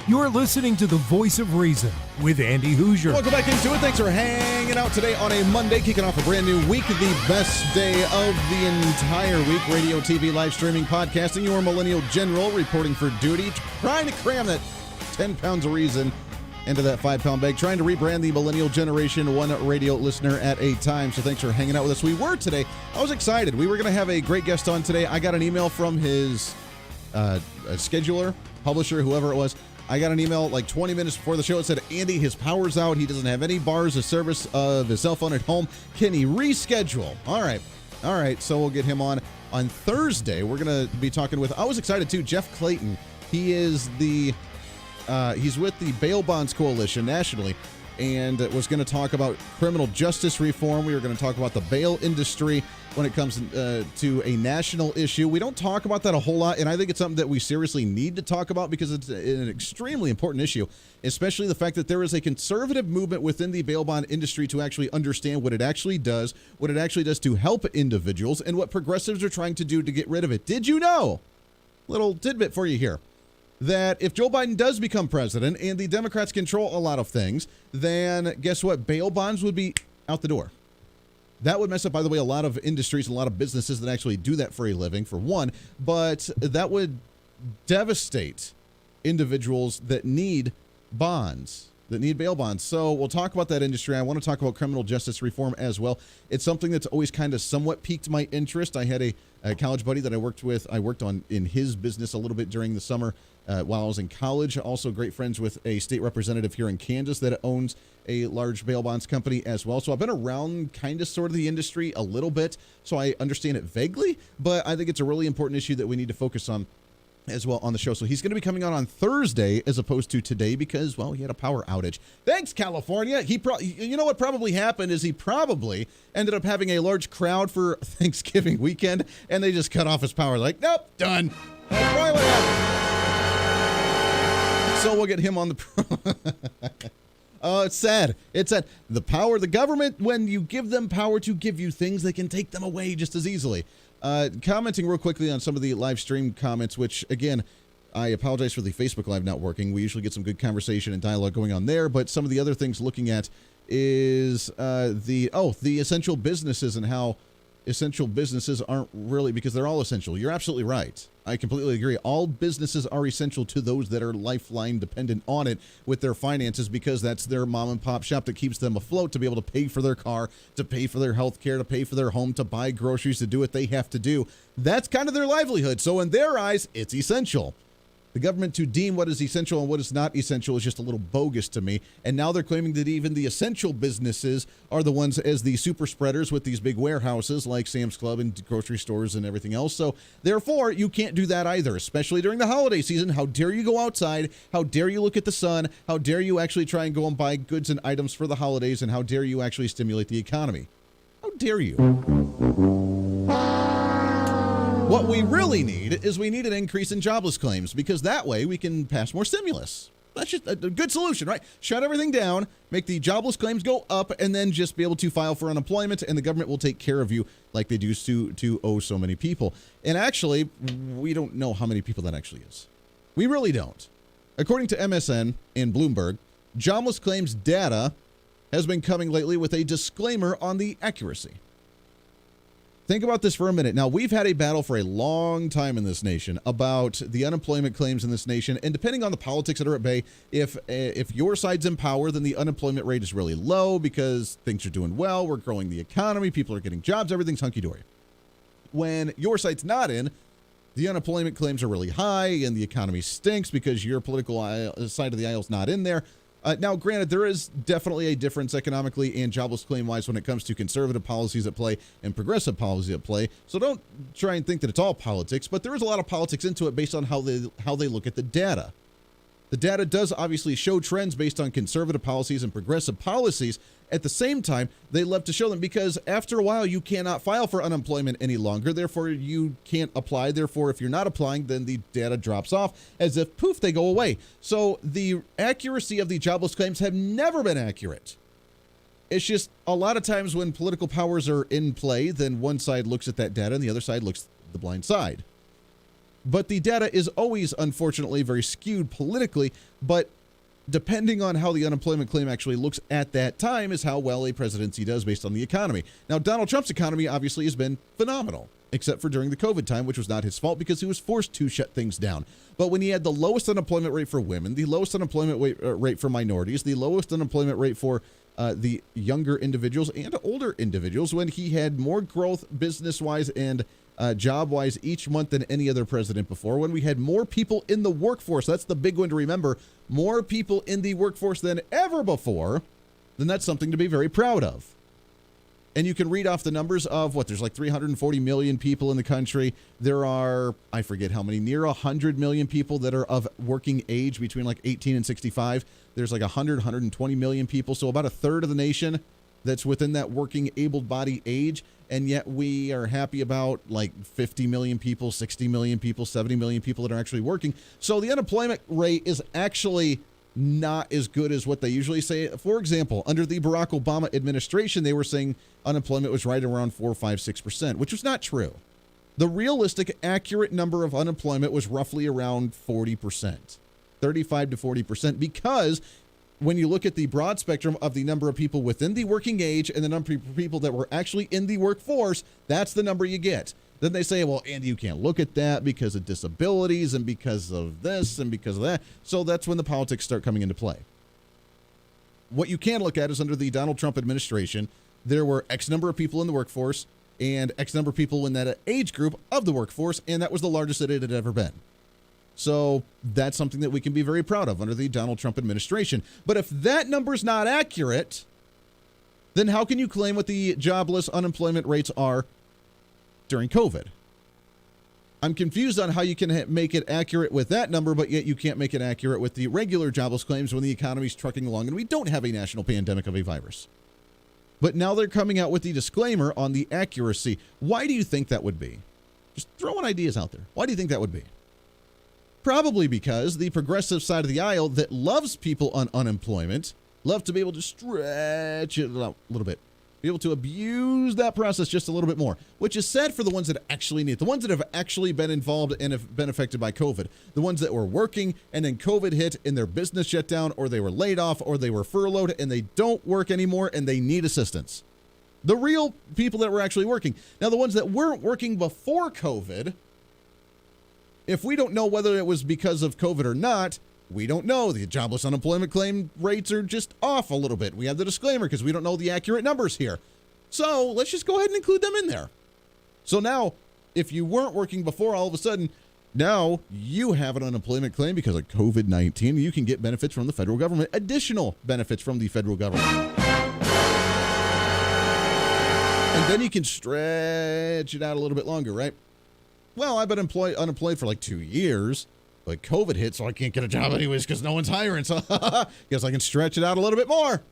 You're listening to the Voice of Reason with Andy Hooser.
Welcome back into it. Thanks for hanging out today on a Monday, kicking off a brand new week, the best day of the entire week. Radio, TV, live streaming, podcasting. Your millennial general reporting for duty, trying to cram that 10 pounds of reason into that 5-pound bag, trying to rebrand the millennial generation, one radio listener at a time. So thanks for hanging out with us. We were today. I was excited. We were going to have a great guest on today. I got an email from his scheduler, publisher, whoever it was. I got an email like 20 minutes before the show. It said, Andy, his power's out. He doesn't have any bars of service of his cell phone at home. Can he reschedule? All right. So we'll get him on Thursday. We're going to be talking with, I was excited too, Jeff Clayton. He is he's with the Bail Bonds Coalition nationally and was going to talk about criminal justice reform. We were going to talk about the bail industry when it comes to a national issue. We don't talk about that a whole lot, and I think it's something that we seriously need to talk about because it's an extremely important issue, especially the fact that there is a conservative movement within the bail bond industry to actually understand what it actually does to help individuals, and what progressives are trying to do to get rid of it. Did you know? Little tidbit for you here. That if Joe Biden does become president and the Democrats control a lot of things, then guess what? Bail bonds would be out the door. That would mess up, by the way, a lot of industries and a lot of businesses that actually do that for a living, for one, but that would devastate individuals that need bonds, that need bail bonds. So we'll talk about that industry. I want to talk about criminal justice reform as well. It's something that's always kind of somewhat piqued my interest. I had a college buddy that I worked on in his business a little bit during the summer while I was in college. Also great friends with a state representative here in Kansas that owns a large bail bonds company as well. So I've been around kind of sort of the industry a little bit, so I understand it vaguely, but I think it's a really important issue that we need to focus on as well on the show. So he's going to be coming on Thursday as opposed to today because, well, he had a power outage. Thanks, California. You know what probably happened is he probably ended up having a large crowd for Thanksgiving weekend, and they just cut off his power. Like, nope, done. That's probably what happened. So we'll get him on the Oh, it's sad. It's sad. The power, the government, when you give them power to give you things, they can take them away just as easily. Commenting real quickly on some of the live stream comments, which, again, I apologize for the Facebook Live not working. We usually get some good conversation and dialogue going on there, but some of the other things looking at is the essential businesses and how essential businesses aren't really, because they're all essential. You're absolutely right. I completely agree. All businesses are essential to those that are lifeline dependent on it with their finances, because that's their mom and pop shop that keeps them afloat, to be able to pay for their car, to pay for their health care, to pay for their home, to buy groceries, to do what they have to do. That's kind of their livelihood. So in their eyes, it's essential. The government to deem what is essential and what is not essential is just a little bogus to me. And now they're claiming that even the essential businesses are the ones as the super spreaders with these big warehouses like Sam's Club and grocery stores and everything else. So therefore, you can't do that either, especially during the holiday season. How dare you go outside? How dare you look at the sun? How dare you actually try and go and buy goods and items for the holidays? And how dare you actually stimulate the economy? How dare you? What we really need is we need an increase in jobless claims, because that way we can pass more stimulus. That's just a good solution, right? Shut everything down, make the jobless claims go up, and then just be able to file for unemployment, and the government will take care of you like they do to owe so many people. And actually, we don't know how many people that actually is. We really don't. According to MSN and Bloomberg, jobless claims data has been coming lately with a disclaimer on the accuracy. Think about this for a minute. Now, we've had a battle for a long time in this nation about the unemployment claims in this nation, and depending on the politics that are at bay, if your side's in power, then the unemployment rate is really low because things are doing well, we're growing the economy, people are getting jobs, everything's hunky-dory. When your side's not in, the unemployment claims are really high, and the economy stinks because your political side of the aisle's not in there. Now, granted, there is definitely a difference economically and jobless claim-wise when it comes to conservative policies at play and progressive policy at play. So don't try and think that it's all politics, but there is a lot of politics into it based on how they look at the data. The data does obviously show trends based on conservative policies and progressive policies. At the same time, they love to show them because after a while, you cannot file for unemployment any longer. Therefore, you can't apply. Therefore, if you're not applying, then the data drops off as if, poof, they go away. So the accuracy of the jobless claims have never been accurate. It's just a lot of times when political powers are in play, then one side looks at that data and the other side looks at the blind side. But the data is always, unfortunately, very skewed politically, but depending on how the unemployment claim actually looks at that time is how well a presidency does based on the economy. Now, Donald Trump's economy obviously has been phenomenal, except for during the COVID time, which was not his fault because he was forced to shut things down. But when he had the lowest unemployment rate for women, the lowest unemployment rate for minorities, the lowest unemployment rate for the younger individuals and older individuals, when he had more growth business-wise and job-wise each month than any other president before, when we had more people in the workforce, that's the big one to remember, more people in the workforce than ever before, then that's something to be very proud of. And you can read off the numbers of there's like 340 million people in the country. There are, I forget how many, near 100 million people that are of working age between like 18 and 65. There's like 120 million people. So about a third of the nation that's within that working able-bodied age. And yet we are happy about like 50 million people, 60 million people, 70 million people that are actually working. So the unemployment rate is actually not as good as what they usually say. For example, under the Barack Obama administration, they were saying unemployment was right around 4, 5, 6%, which was not true. The realistic, accurate number of unemployment was roughly around 40%, 35 to 40%, because when you look at the broad spectrum of the number of people within the working age and the number of people that were actually in the workforce, that's the number you get. Then they say, well, Andy, you can't look at that because of disabilities and because of this and because of that. So that's when the politics start coming into play. What you can look at is under the Donald Trump administration, there were X number of people in the workforce and X number of people in that age group of the workforce, and that was the largest that it had ever been. So that's something that we can be very proud of under the Donald Trump administration. But if that number's not accurate, then how can you claim what the jobless unemployment rates are during COVID? I'm confused on how you can make it accurate with that number, but yet you can't make it accurate with the regular jobless claims when the economy's trucking along and we don't have a national pandemic of a virus. But now they're coming out with the disclaimer on the accuracy. Why do you think that would be? Just throwing ideas out there. Why do you think that would be? Probably because the progressive side of the aisle that loves people on unemployment love to be able to stretch it out a little bit, be able to abuse that process just a little bit more, which is sad for the ones that actually need it, the ones that have actually been involved and have been affected by COVID, the ones that were working and then COVID hit and their business shut down, or they were laid off, or they were furloughed and they don't work anymore and they need assistance. The real people that were actually working. Now, the ones that weren't working before COVID, if we don't know whether it was because of COVID or not, we don't know. The jobless unemployment claim rates are just off a little bit. We have the disclaimer because we don't know the accurate numbers here. So let's just go ahead and include them in there. So now, if you weren't working before, all of a sudden, Now you have an unemployment claim because of COVID-19. You can get benefits from the federal government, additional benefits from the federal government. And then you can stretch it out a little bit longer, right? Well, I've been unemployed for like 2 years, but COVID hit, so I can't get a job anyways because no one's hiring. So guess I can stretch it out a little bit more.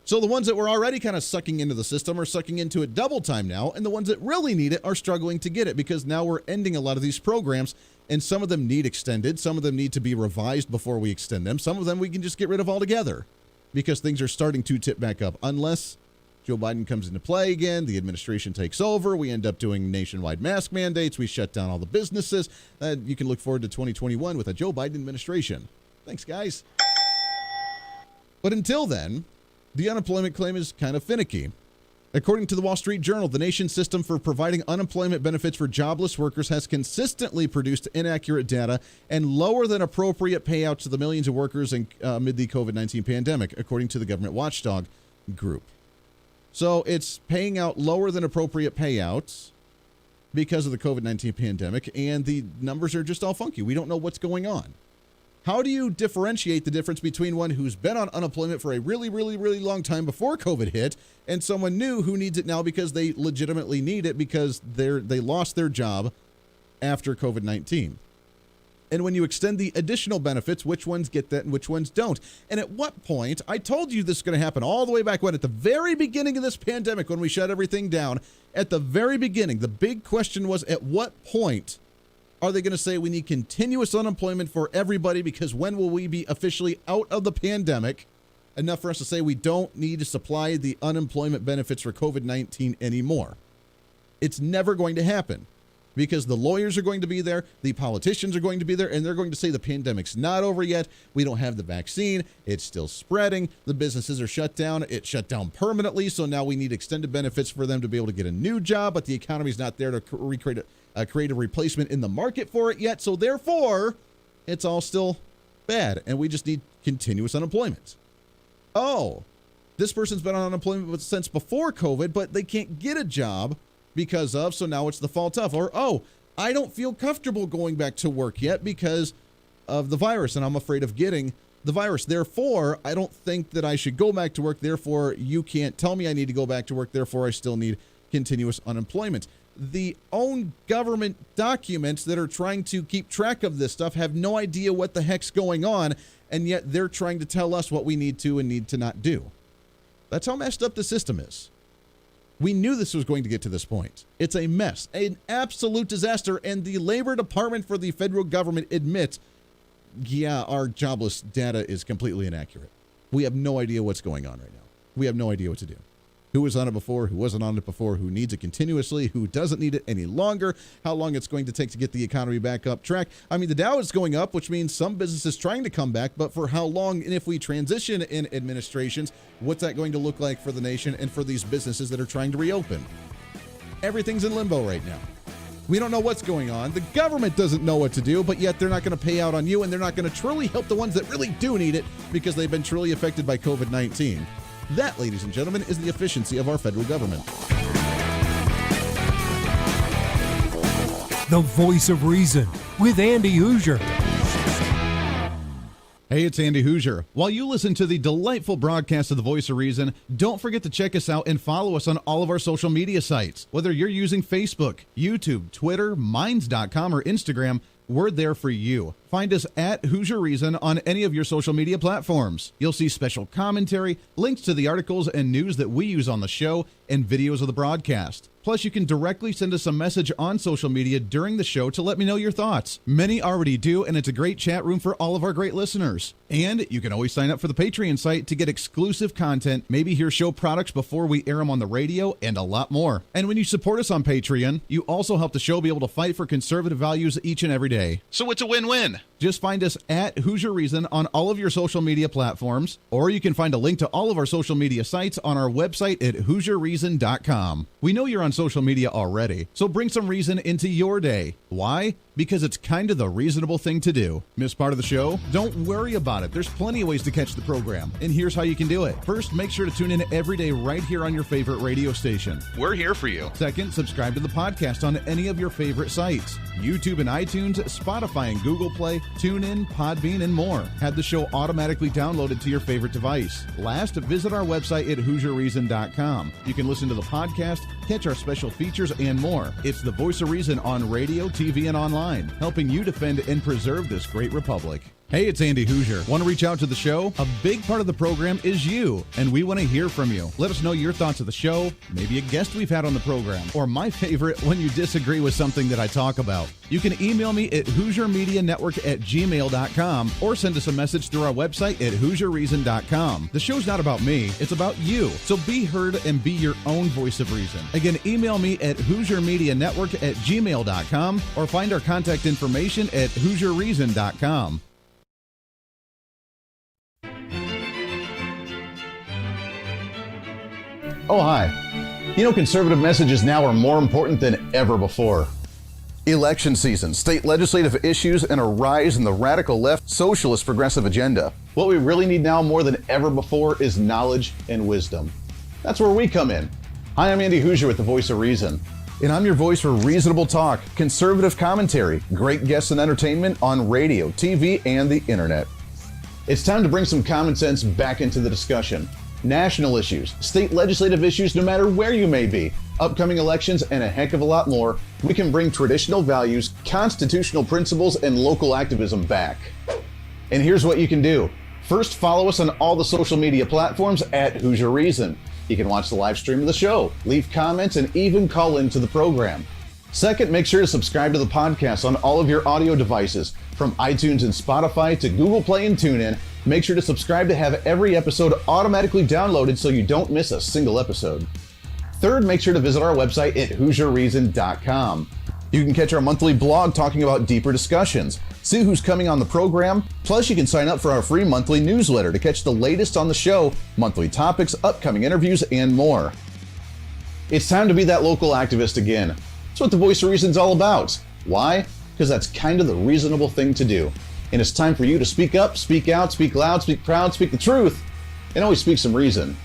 So the ones that were already kind of sucking into the system are sucking into it double time now, and the ones that really need it are struggling to get it because now we're ending a lot of these programs, and some of them need extended, some of them need to be revised before we extend them, some of them we can just get rid of altogether because things are starting to tip back up. Unless Joe Biden comes into play again, the administration takes over, we end up doing nationwide mask mandates, we shut down all the businesses. You can look forward to 2021 with a Joe Biden administration. Thanks, guys. But until then, the unemployment claim is kind of finicky. According to the Wall Street Journal, the nation's system for providing unemployment benefits for jobless workers has consistently produced inaccurate data and lower than appropriate payouts to the millions of workers amid the COVID-19 pandemic, according to the government watchdog group. So it's paying out lower than appropriate payouts because of the COVID-19 pandemic, and the numbers are just all funky. We don't know what's going on. How do you differentiate the difference between one who's been on unemployment for a really, really, really long time before COVID hit and someone new who needs it now because they legitimately need it because they lost their job after COVID-19? And when you extend the additional benefits, which ones get that and which ones don't? And at what point, I told you this is going to happen all the way back when, at the very beginning of this pandemic, when we shut everything down, at the very beginning, the big question was, at what point are they going to say we need continuous unemployment for everybody because when will we be officially out of the pandemic enough for us to say we don't need to supply the unemployment benefits for COVID-19 anymore? It's never going to happen because the lawyers are going to be there, the politicians are going to be there, and they're going to say the pandemic's not over yet. We don't have the vaccine. It's still spreading. The businesses are shut down. It's shut down permanently, so now we need extended benefits for them to be able to get a new job, but the economy's not there to create a replacement in the market for it yet, so therefore, it's all still bad, and we just need continuous unemployment. Oh, this person's been on unemployment since before COVID, but they can't get a job because of, so now it's the fault of. Or, oh, I don't feel comfortable going back to work yet because of the virus, and I'm afraid of getting the virus. Therefore, I don't think that I should go back to work. Therefore, you can't tell me I need to go back to work. Therefore, I still need continuous unemployment. The own government documents that are trying to keep track of this stuff have no idea what the heck's going on, and yet they're trying to tell us what we need to and need to not do. That's how messed up the system is. We knew this was going to get to this point. It's a mess, an absolute disaster, and the Labor Department for the federal government admits, yeah, our jobless data is completely inaccurate. We have no idea what's going on right now. We have no idea what to do. Who was on it before, who wasn't on it before, who needs it continuously, who doesn't need it any longer, how long it's going to take to get the economy back up track. I mean, the Dow is going up, which means some businesses trying to come back, but for how long? And if we transition in administrations, what's that going to look like for the nation and for these businesses that are trying to reopen? Everything's in limbo right now. We don't know what's going on. The government doesn't know what to do, but yet they're not going to pay out on you, and they're not going to truly help the ones that really do need it because they've been truly affected by COVID-19. That, ladies and gentlemen, is the efficiency of our federal government.
The Voice of Reason with Andy Hooser.
Hey, it's Andy Hooser. While you listen to the delightful broadcast of The Voice of Reason, don't forget to check us out and follow us on all of our social media sites. Whether you're using Facebook, YouTube, Twitter, Minds.com, or Instagram, we're there for you. Find us at Hooser Reason on any of your social media platforms. You'll see special commentary, links to the articles and news that we use on the show, and videos of the broadcast. Plus, you can directly send us a message on social media during the show to let me know your thoughts. Many already do, and it's a great chat room for all of our great listeners. And you can always sign up for the Patreon site to get exclusive content, maybe hear show products before we air them on the radio, and a lot more. And when you support us on Patreon, you also help the show be able to fight for conservative values each and every day. So it's a win-win. fun. Just find us at Hooser Reason on all of your social media platforms, or you can find a link to all of our social media sites on our website at HooserReason.com. We know you're on social media already, so bring some reason into your day. Why? Because it's kind of the reasonable thing to do. Miss part of the show? Don't worry about it. There's plenty of ways to catch the program, and here's how you can do it. First, make sure to tune in every day right here on your favorite radio station.
We're here for you.
Second, subscribe to the podcast on any of your favorite sites. YouTube and iTunes, Spotify and Google Play, TuneIn, Podbean, and more. Have the show automatically downloaded to your favorite device. Last, visit our website at HooserReason.com. You can listen to the podcast, catch our special features, and more. It's the voice of reason on radio, TV, and online, helping you defend and preserve this great republic. Hey, it's Andy Hooser. Want to reach out to the show? A big part of the program is you, and we want to hear from you. Let us know your thoughts of the show, maybe a guest we've had on the program, or my favorite, when you disagree with something that I talk about. You can email me at HooserMediaNetwork@gmail.com or send us a message through our website at HooserReason.com. The show's not about me, it's about you. So be heard and be your own voice of reason. Again, email me at HooserMediaNetwork@gmail.com or find our contact information at HooserReason.com.
Oh, hi. You know, conservative messages now are more important than ever before. Election season, state legislative issues, and a rise in the radical left socialist progressive agenda. What we really need now more than ever before is knowledge and wisdom. That's where we come in. Hi, I'm Andy Hooser with the Voice of Reason. And I'm your voice for reasonable talk, conservative commentary, great guests and entertainment on radio, TV, and the internet. It's time to bring some common sense back into the discussion. National issues, state legislative issues, no matter where you may be, upcoming elections, and a heck of a lot more, we can bring traditional values, constitutional principles, and local activism back. And here's what you can do. First, follow us on all the social media platforms at Hooser Reason. You can watch the live stream of the show, leave comments, and even call into the program. Second, make sure to subscribe to the podcast on all of your audio devices, from iTunes and Spotify to Google Play and TuneIn. Make sure to subscribe to have every episode automatically downloaded so you don't miss a single episode. Third, make sure to visit our website at HooserReason.com. You can catch our monthly blog talking about deeper discussions, see who's coming on the program, plus you can sign up for our free monthly newsletter to catch the latest on the show, monthly topics, upcoming interviews, and more. It's time to be that local activist again. That's what the Voice of Reason's all about. Why? Because that's kind of the reasonable thing to do. And it's time for you to speak up, speak out, speak loud, speak proud, speak the truth, and always speak some reason.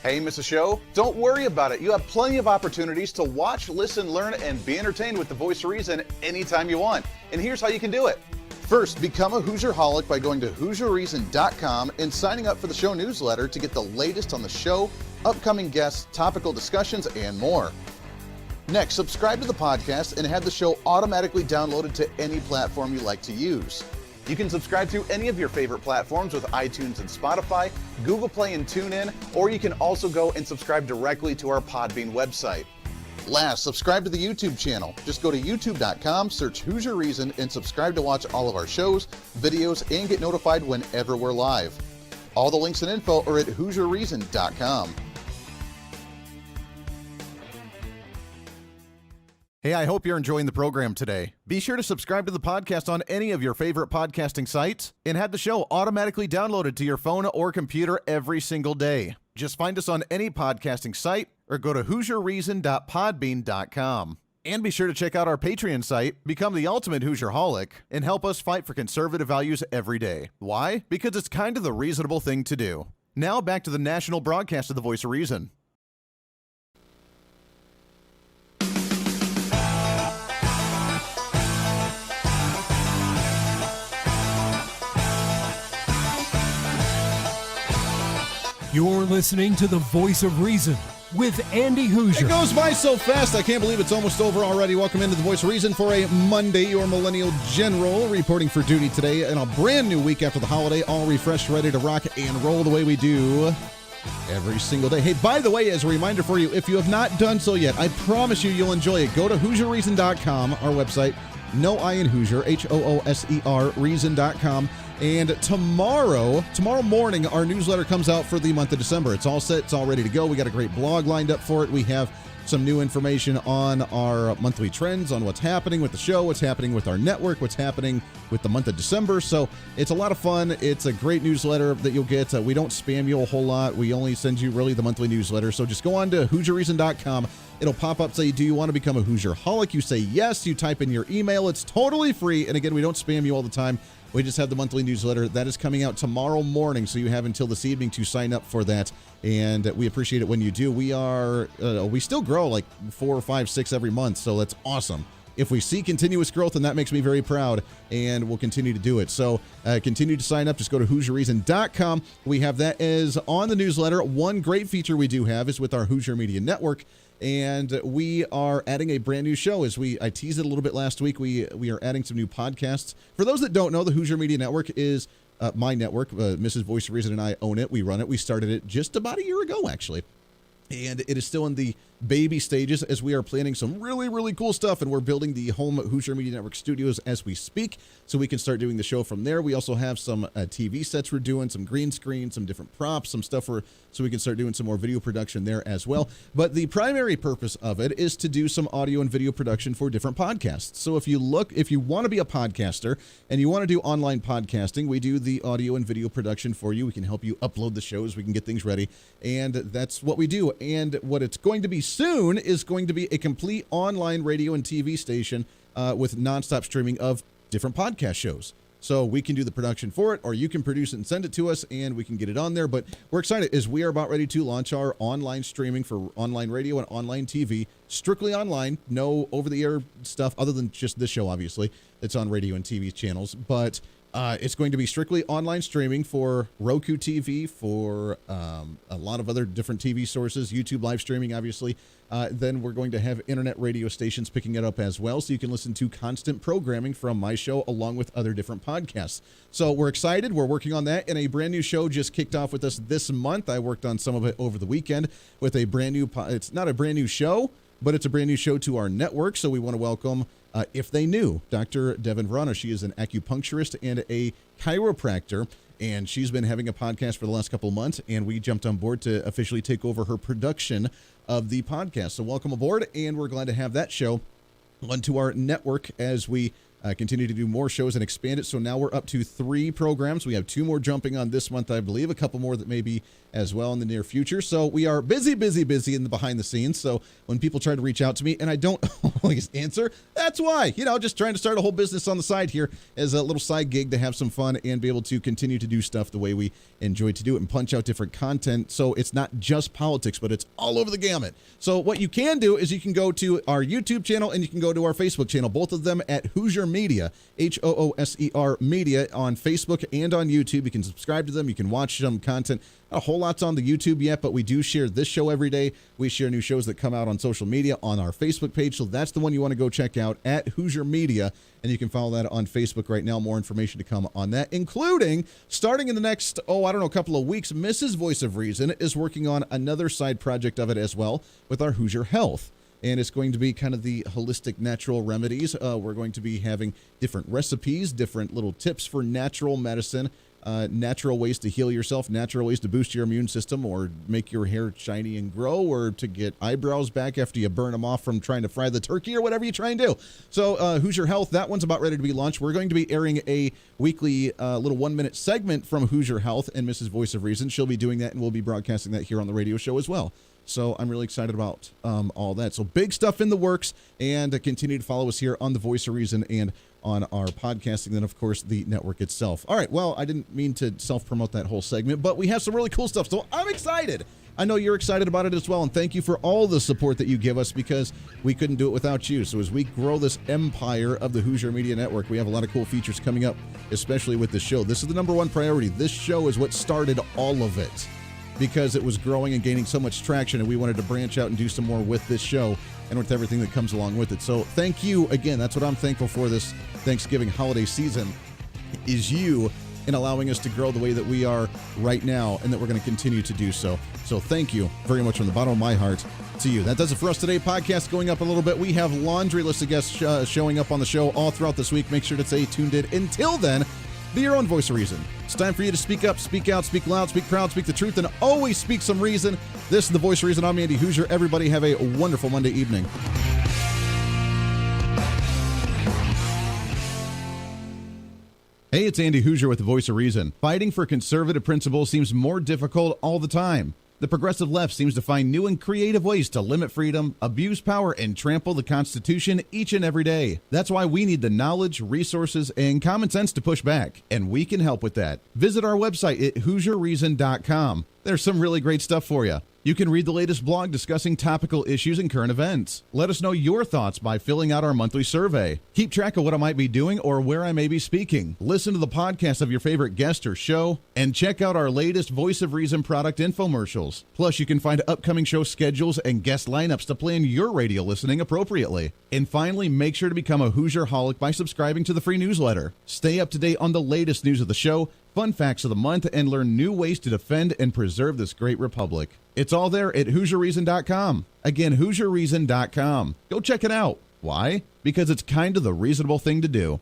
Hey, miss a show? Don't worry about it. You have plenty of opportunities to watch, listen, learn, and be entertained with the Voice of Reason anytime you want. And here's how you can do it. First, become a Hooserholic by going to HooserReason.com and signing up for the show newsletter to get the latest on the show, upcoming guests, topical discussions, and more. Next, subscribe to the podcast and have the show automatically downloaded to any platform you like to use. You can subscribe to any of your favorite platforms with iTunes and Spotify, Google Play and TuneIn, or you can also go and subscribe directly to our Podbean website. Last, subscribe to the YouTube channel. Just go to youtube.com, search Hooser Reason, and subscribe to watch all of our shows, videos, and get notified whenever we're live. All the links and info are at HooserReason.com.
Hey, I hope you're enjoying the program today. Be sure to subscribe to the podcast on any of your favorite podcasting sites and have the show automatically downloaded to your phone or computer every single day. Just find us on any podcasting site or go to HooserReason.podbean.com. And be sure to check out our Patreon site, become the ultimate Hooserholic, and help us fight for conservative values every day. Why? Because it's kind of the reasonable thing to do. Now back to the national broadcast of the Voice of Reason.
You're listening to the Voice of Reason with Andy Hooser.
It goes by so fast, I can't believe it's almost over already. Welcome into the Voice of Reason for a Monday. Your Millennial General reporting for duty today in a brand new week after the holiday, all refreshed, ready to rock and roll the way we do every single day. Hey, by the way, as a reminder for you, if you have not done so yet, I promise you'll enjoy it. Go to HooserReason.com, our website. No I in Hooser, Hooser, reason.com. And tomorrow morning, our newsletter comes out for the month of December. It's all set. It's all ready to go. We got a great blog lined up for it. We have some new information on our monthly trends, on what's happening with the show, what's happening with our network, what's happening with the month of December. So it's a lot of fun. It's a great newsletter that you'll get. We don't spam you a whole lot. We only send you really the monthly newsletter. So just go on to HooserReason.com. It'll pop up, say, do you want to become a Hoosier-holic? You say yes. You type in your email. It's totally free. And again, we don't spam you all the time. We just have the monthly newsletter. That is coming out tomorrow morning, so you have until this evening to sign up for that, and we appreciate it when you do. We still grow like 4 or 5, 6 every month, so that's awesome. If we see continuous growth, then that makes me very proud, and we'll continue to do it. So continue to sign up. Just go to HooserReason.com. We have that as on the newsletter. One great feature we do have is with our Hoosier Media Network, and we are adding a brand new show. I teased it a little bit last week, we are adding some new podcasts. For those that don't know, the Hoosier Media Network is my network. Mrs. Voice of Reason and I own it. We run it. We started it just about a year ago, actually. And it is still in the baby stages as we are planning some really, really cool stuff. And we're building the home Hoosier Media Network studios as we speak, so we can start doing the show from there. We also have some TV sets we're doing, some green screen, some different props, some stuff so we can start doing some more video production there as well. But the primary purpose of it is to do some audio and video production for different podcasts. So if you want to be a podcaster and you want to do online podcasting, we do the audio and video production for you. We can help you upload the shows. We can get things ready. And that's what we do. And what it's going to be soon is going to be a complete online radio and TV station with nonstop streaming of different podcast shows. So we can do the production for it, or you can produce it and send it to us, and we can get it on there. But we're excited as we are about ready to launch our online streaming for online radio and online TV, strictly online, no over-the-air stuff other than just this show, obviously. It's on radio and TV channels. But it's going to be strictly online streaming for Roku TV, for a lot of other different TV sources, YouTube live streaming, obviously. Then we're going to have internet radio stations picking it up as well, so you can listen to constant programming from my show along with other different podcasts. So we're excited. We're working on that, and a brand new show just kicked off with us this month. I worked on some of it over the weekend with a brand new it's not a brand new show, but it's a brand new show to our network. So we want to welcome If They Knew, Dr. Devin Verano. She is an acupuncturist and a chiropractor, and she's been having a podcast for the last couple of months, and we jumped on board to officially take over her production of the podcast. So welcome aboard, and we're glad to have that show onto our network as we continue to do more shows and expand it. So now we're up to 3 programs. We have 2 more jumping on this month, I believe, a couple more that may be as well in the near future. So we are busy in the behind the scenes. So when people try to reach out to me and I don't always answer, that's why, just trying to start a whole business on the side here as a little side gig to have some fun and be able to continue to do stuff the way we enjoy to do it and punch out different content. So it's not just politics, but it's all over the gamut. So what you can do is you can go to our YouTube channel and you can go to our Facebook channel, both of them at Hooser Media, HOOSER Media on Facebook and on YouTube. You can subscribe to them. You can watch some content. A whole lot's on the YouTube yet, but we do share this show every day. We share new shows that come out on social media on our Facebook page. So that's the one you want to go check out at Hooser Media. And you can follow that on Facebook right now. More information to come on that, including starting in the next, couple of weeks, Mrs. Voice of Reason is working on another side project of it as well with our Hoosier Health. And it's going to be kind of the holistic natural remedies. We're going to be having different recipes, different little tips for natural medicine, natural ways to heal yourself, natural ways to boost your immune system or make your hair shiny and grow, or to get eyebrows back after you burn them off from trying to fry the turkey or whatever you try and do. So Hoosier Health, that one's about ready to be launched. We're going to be airing a weekly little 1-minute segment from Hoosier Health and Mrs. Voice of Reason. She'll be doing that, and we'll be broadcasting that here on the radio show as well. So I'm really excited about all that. So big stuff in the works, and continue to follow us here on the Voice of Reason and on our podcasting, then, of course, the network itself. All right, well, I didn't mean to self-promote that whole segment, but we have some really cool stuff, so I'm excited. I know you're excited about it as well, and thank you for all the support that you give us, because we couldn't do it without you. So as we grow this empire of the Hoosier Media Network, we have a lot of cool features coming up, especially with the show. This is the number one priority. This show is what started all of it, because it was growing and gaining so much traction, and we wanted to branch out and do some more with this show and with everything that comes along with it. So thank you again. That's what I'm thankful for this Thanksgiving holiday season, is you in allowing us to grow the way that we are right now, and that we're going to continue to do so. So thank you very much from the bottom of my heart to you. That does it for us today. Podcast going up a little bit. We have laundry list of guests showing up on the show all throughout this week. Make sure to stay tuned in. Until then, Be your own voice of reason. It's time for you to speak up, speak out, speak loud, speak proud, speak the truth, and always speak some reason. This is the Voice of Reason. I'm Andy Hooser. Everybody have a wonderful Monday evening. Hey, it's Andy Hooser with the Voice of Reason. Fighting for conservative principles seems more difficult all the time. The progressive left seems to find new and creative ways to limit freedom, abuse power, and trample the Constitution each and every day. That's why we need the knowledge, resources, and common sense to push back, and we can help with that. Visit our website at HooserReason.com. There's some really great stuff for you. You can read the latest blog discussing topical issues and current events. Let us know your thoughts by filling out our monthly survey. Keep track of what I might be doing or where I may be speaking. Listen to the podcast of your favorite guest or show, and check out our latest Voice of Reason product infomercials. Plus, you can find upcoming show schedules and guest lineups to plan your radio listening appropriately. And finally, make sure to become a Hoosier-holic by subscribing to the free newsletter. Stay up to date on the latest news of the show, fun facts of the month, and learn new ways to defend and preserve this great republic. It's all there at HooserReason.com. Again, HooserReason.com. Go check it out. Why? Because it's kind of the reasonable thing to do.